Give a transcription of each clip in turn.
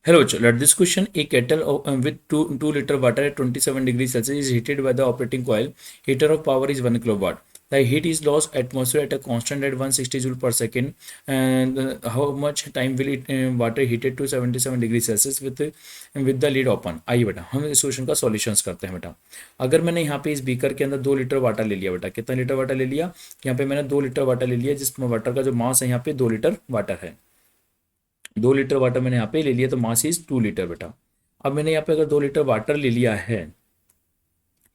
Hello, let this question. A kettle with 2 liter water at 27 degrees Celsius is heated by the operating coil. Heater of power is 1 kilowatt. The heat is lost atmosphere at a constant at 160 joule per second. And how much time will it water heated to 77 degrees Celsius with the lid open? आइए बेटा हम इस question का solutions करते हैं बेटा। अगर मैंने यहाँ पे इस बीकर के अंदर 2 लीटर वाटर ले लिया बेटा, कितना लीटर वाटर ले लिया? यहाँ पे मैंने 2 लीटर वाटर ले लिया, जिसमें वाटर का जो मास है यहाँ पे 2 लीटर वाटर है। 2 लीटर वाटर मैंने यहाँ पे ले लिया तो मास इज 2 लीटर बेटा। अब मैंने यहाँ पे अगर 2 लीटर वाटर ले लिया है,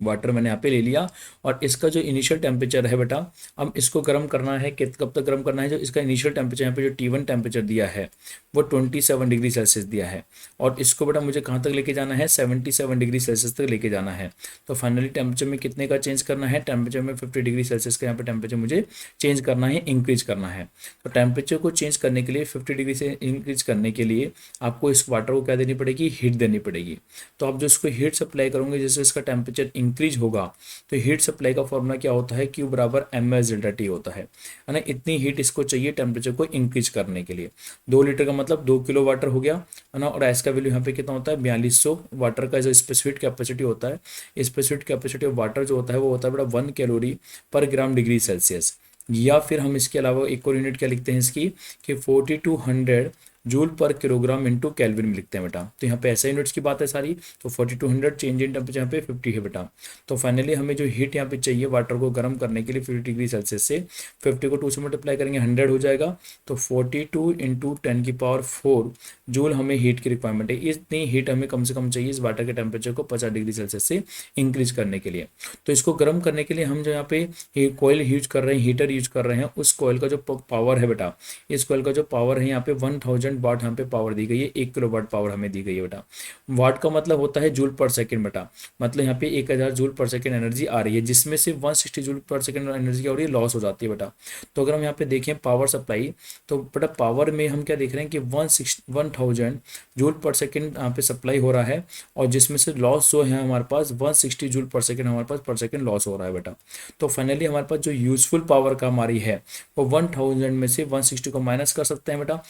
वाटर मैंने यहाँ पे ले लिया, और इसका जो इनिशियल टेम्परेचर है बेटा, अब इसको गर्म करना है। कब तक गर्म करना है? जो इसका इनिशियल टेम्परेचर यहाँ पे जो T1 टेम्परेचर दिया है वो 27 डिग्री सेल्सियस दिया है, और इसको बेटा मुझे कहाँ तक लेके जाना है? 77 डिग्री सेल्सियस तक लेके जाना है। तो फाइनली टेम्परेचर में कितने का चेंज करना है? टेम्परेचर में 50 डिग्री सेल्सियस का यहाँ पे टेम्परेचर मुझे चेंज करना है, इंक्रीज करना है। तो टेम्परेचर को चेंज करने के लिए 50 डिग्री से इंक्रीज करने के लिए आपको इस वाटर को क्या देनी पड़ेगी? हीट देनी पड़ेगी। तो आप जो इसको हीट सप्लाई करोगे, जैसे इसका टेम्परेचर इंक्रीज होगा, तो हीट सप्लाई का फॉर्मूला क्या होता है? Q बराबर mS डेल्टा T होता है ना। इतनी हीट इसको चाहिए टेम्परेचर को इंक्रीज करने के लिए। 2 लीटर का मतलब 2 किलो वाटर हो गया है ना, और एस का वैल्यू यहाँ पे कितना होता है? 4200। वाटर का जो स्पेसिफिक कैपेसिटी होता है, स्पेसिफिक कैपेसिटी ऑफ वाटर जो होता है वो होता है बेटा 1 कैलोरी पर ग्राम डिग्री सेल्सियस। या फिर हम इसके अलावा एक और यूनिट क्या लिखते हैं इसकी कि 4200 जूल पर किलोग्राम इंटू कैलविन में लिखते हैं बेटा। तो यहाँ पे ऐसे यूनिट्स की बात है सारी। तो 4200 चेंज इन टेम्परेचर यहाँ पे 50 है बेटा। तो फाइनली हमें जो हीट यहाँ पे चाहिए वाटर को गर्म करने के लिए 50 डिग्री सेल्सियस से, 50 को 2 से मल्टीप्लाई करेंगे 100 हो जाएगा। तो 42 इंटू 10⁴ जूल हमें हीट की रिक्वायरमेंट है। इतनी हीट हमें कम से कम चाहिए इस वाटर के टेम्परेचर को 50 डिग्री सेल्सियस से इंक्रीज करने के लिए। तो इसको गर्म करने के लिए हम जो यहाँ पे कोयल यूज कर रहे हैं, हीटर यूज कर रहे हैं, उस कोयल का जो पावर है बेटा, इस कोयल का जो पावर है यहाँ पे 1000 वाट यहाँ पे पावर दी गई है। 1 किलो वाट पावर हमें दी गई है बेटा। वाट का मतलब होता है जूल पर सेकंड बेटा। मतलब यहाँ पे 1000 जूल पर सेकंड एनर्जी आ रही है, जिसमें से 160 जूल पर सेकंड एनर्जी क्या हो रही है? लॉस हो जाती है बेटा। तो अगर हम यहाँ पे देखें पावर सप्लाई, तो बेटा पावर में हम क्या देख रहे हैं कि 1000 जूल पर सेकंड यहाँ पे सप्लाई हो रहा है, और जिसमें से लॉस जो है हमारे पास 160 जूल पर सेकंड हमारे पास पर सेकंड लॉस हो रहा है बेटा। तो फाइनली हमारे पास जो यूजफुल पावर का हमारी है वो 1000 में से 160 को माइनस कर सकते हैं बेटा।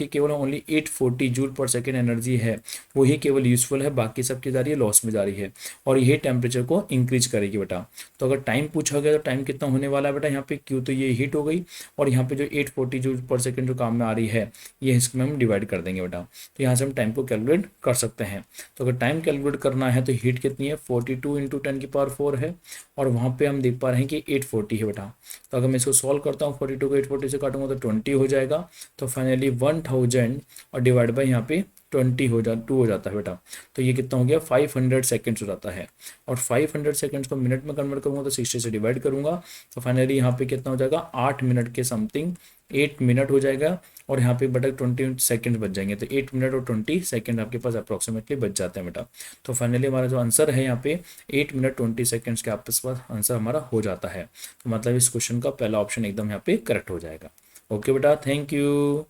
केवल ओनली 840 जूल पर सेकेंड एनर्जी है, वही केवल यूजफुल है, बाकी सब की जा रही है लॉस में जा रही है, और ये टेम्परेचर को इंक्रीज करेगी बेटा। तो अगर टाइम पूछा गया तो टाइम कितना होने वाला है बेटा? यहाँ पे क्यू तो ये हीट हो गई, और यहाँ पे जो 840 जूल पर सेकेंड जो काम में आ रही है, ये इसमें हम डिवाइड कर देंगे बेटा। तो यहाँ से हम टाइम को कैलकुलेट कर सकते हैं। तो अगर टाइम कैलकुलेट करना है तो हीट कितनी है? 42 इंटू 10⁴ है, और वहाँ पे हम देख पा रहे हैं कि 840 है बेटा। तो अगर मैं इसको सॉल्व करता हूँ, 42 को 840 से काटूंगा तो 20 हो जाएगा। तो फाइनली 1000 और डिवाइड बाई यहाँ पे 2 हो जाता है बेटा। तो ये कितना हो गया? 500 सेकेंड्स हो जाता है, और 500 सेकेंड्स को मिनट में कन्वर्ट करूँगा तो 60 से डिवाइड करूँगा। तो फाइनली यहाँ पे कितना हो जाएगा? 8 मिनट के समथिंग 8 मिनट हो जाएगा, और यहाँ पे बटा 20 सेकेंड बच जाएंगे। तो 8 मिनट और 20 सेकेंड आपके पास अप्रॉक्सीमेटली बच जाते हैं बेटा। तो फाइनली हमारा जो आंसर है यहाँ पे 8 मिनट 20 सेकेंड्स के आपके पास आंसर हमारा हो जाता है। तो मतलब इस क्वेश्चन का पहला ऑप्शन एकदम यहाँ पे करेक्ट हो जाएगा। ओके बेटा, थैंक यू।